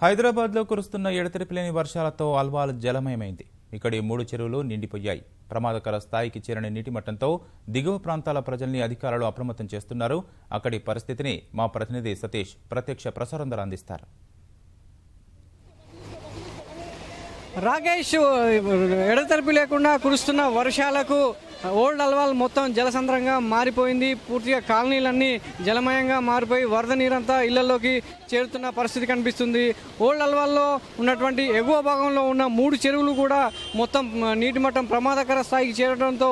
హైదరాబాద్లో కురుస్తున్న ఎడతెరిపిలేని వర్షాలతో అల్వాల్ జలమయమైంది. ఇక్కడి 3 చెరువులు నిండిపోయాయి. ప్రమాదకర స్థాయికి చేరిన నీటి మట్టంతో దిగువ ప్రాంతాల ప్రజల్ని అధికారులు అప్రమత్తం చేస్తున్నారు. అక్కడి పరిస్థితిని మా ప్రతినిధి సతీష్ ప్రత్యక్ష ప్రసారం ద్వారా అందిస్తారు. రాకేష్, ఎడతెరిపి లేకుండా కురుస్తున్న వర్షాలకు ఓల్డ్ అల్వాల్ మొత్తం జలసంద్రంగా మారిపోయింది. పూర్తిగా కాలనీలన్నీ జలమయంగా మారిపోయి వరద నీరంతా ఇళ్లలోకి చేరుతున్న పరిస్థితి కనిపిస్తుంది. ఓల్డ్ అల్వాల్లో ఉన్నటువంటి ఎగువ భాగంలో ఉన్న 3 చెరువులు కూడా మొత్తం నీటి మట్టం ప్రమాదకర స్థాయికి చేరడంతో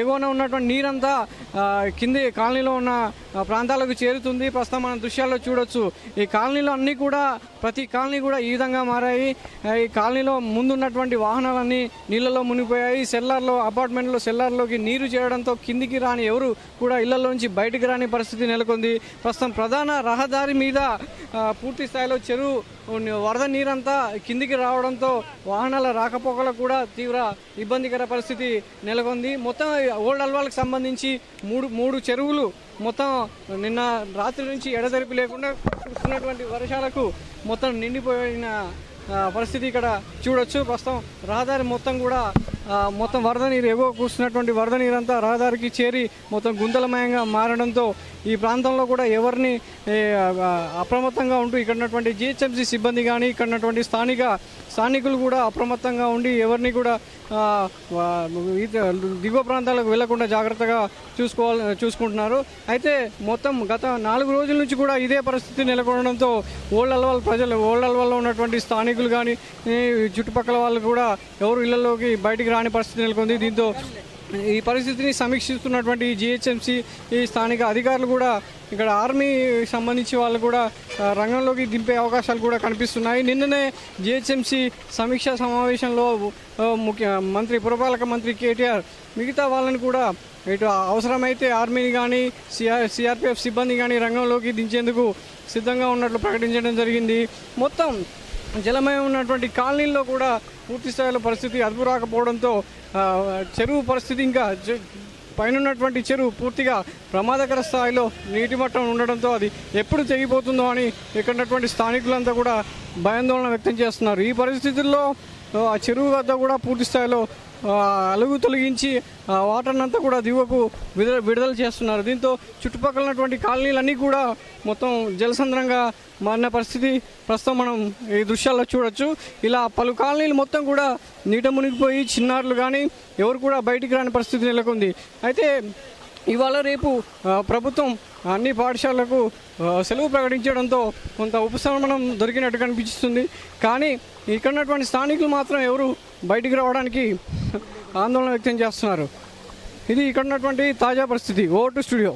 ఎగువన ఉన్నటువంటి నీరంతా కింది కాలనీలో ఉన్న ప్రాంతాలకు చేరుతుంది. ప్రస్తుతం మనం దృశ్యాల్లో చూడొచ్చు. ఈ కాలనీలో అన్నీ కూడా ప్రతి కాలనీ కూడా ఈ విధంగా మారాయి. ఈ కాలనీలో ముందున్నటువంటి వాహనాలన్నీ నీళ్లలో మునిగిపోయాయి. అపార్ట్మెంట్లో సెల్లార్లోకి నీరు చేరడంతో కిందికి రాని ఎవరు కూడా ఇళ్లలోంచి బయటికి రాని పరిస్థితి నెలకొంది. ప్రస్తుతం ప్రధాన రహదారి మీద పూర్తి స్థాయిలో చెరువు వరద నీరంతా కిందికి రావడంతో వాహనాల రాకపోకలకు కూడా తీవ్ర ఇబ్బందికర పరిస్థితి నెలకొంది. మొత్తం ఓల్డ్ అల్వాల్కి సంబంధించి మూడు చెరువులు మొత్తం నిన్న రాత్రి నుంచి ఎడతెరిపి లేకుండా కురుస్తున్నటువంటి వర్షాలకు మొత్తం నిండిపోయిన పరిస్థితి ఇక్కడ చూడొచ్చు. ప్రస్తుతం రహదారి మొత్తం కూడా మొత్తం వరద నీరు ఎగువ కూర్చున్నటువంటి వరద నీరంతా రహదారికి చేరి మొత్తం గుంతలమయంగా మారడంతో ఈ ప్రాంతంలో కూడా ఎవరిని అప్రమత్తంగా ఉంటూ ఇక్కడ ఉన్నటువంటి జిహెచ్ఎంసీ సిబ్బంది కానీ ఇక్కడ ఉన్నటువంటి స్థానికులు కూడా అప్రమత్తంగా ఉండి ఎవరిని కూడా దిగువ ప్రాంతాలకు వెళ్లకుండా జాగ్రత్తగా చూసుకుంటున్నారు. అయితే మొత్తం గత 4 రోజుల నుంచి కూడా ఇదే పరిస్థితి నెలకొనడంతో ఓల్డ్ అల్వాల్లో ఉన్నటువంటి స్థానికులు కానీ చుట్టుపక్కల వాళ్ళు కూడా ఎవరు ఇళ్లలోకి బయటికి రాని పరిస్థితి నెలకొంది. దీంతో ఈ పరిస్థితిని సమీక్షిస్తున్నటువంటి జిహెచ్ఎంసీ ఈ స్థానిక అధికారులు కూడా ఇక్కడ ఆర్మీ సంబంధించి వాళ్ళు కూడా రంగంలోకి దింపే అవకాశాలు కూడా కనిపిస్తున్నాయి. నిన్ననే జిహెచ్ఎంసీ సమీక్షా సమావేశంలో పురపాలక మంత్రి కేటీఆర్ మిగతా వాళ్ళని కూడా ఇటు అవసరమైతే ఆర్మీని కానీ సిఆర్పిఎఫ్ సిబ్బంది కానీ రంగంలోకి దించేందుకు సిద్ధంగా ఉన్నట్లు ప్రకటించడం జరిగింది. మొత్తం జలమయం ఉన్నటువంటి కాలనీల్లో కూడా పూర్తి స్థాయిలో పరిస్థితి అదుపు రాకపోవడంతో చెరువు పరిస్థితి ఇంకా పైన ఉన్నటువంటి చెరువు పూర్తిగా ప్రమాదకర స్థాయిలో నీటి మట్టం ఉండడంతో అది ఎప్పుడు తెగిపోతుందో అని ఇక్కడ ఉన్నటువంటి స్థానికులంతా కూడా భయాందోళన వ్యక్తం చేస్తున్నారు. ఈ పరిస్థితుల్లో ఆ చెరువు వద్ద కూడా పూర్తి స్థాయిలో అలుగు తొలగించి వాటర్ అంతా కూడా దిగువకు విడుదల చేస్తున్నారు. దీంతో చుట్టుపక్కల ఉన్నటువంటి కాలనీలన్నీ కూడా మొత్తం జలసంద్రంగా మారిన పరిస్థితి ప్రస్తుతం మనం ఈ దృశ్యాల్లో చూడొచ్చు. ఇలా పలు కాలనీలు మొత్తం కూడా నీట మునిగిపోయి చిన్నారులు కానీ ఎవరు కూడా బయటికి రాని పరిస్థితి నెలకొంది. అయితే ఇవాళ రేపు ప్రభుత్వం అన్ని పాఠశాలలకు సెలవు ప్రకటించడంతో కొంత ఉపశమనం దొరికినట్టు కనిపిస్తుంది. కానీ ఇక్కడ ఉన్నటువంటి స్థానికులు మాత్రం ఎవరు బయటికి రావడానికి ఆందోళన వ్యక్తం చేస్తున్నారు. ఇది ఇక్కడ ఉన్నటువంటి తాజా పరిస్థితి. Over to studio.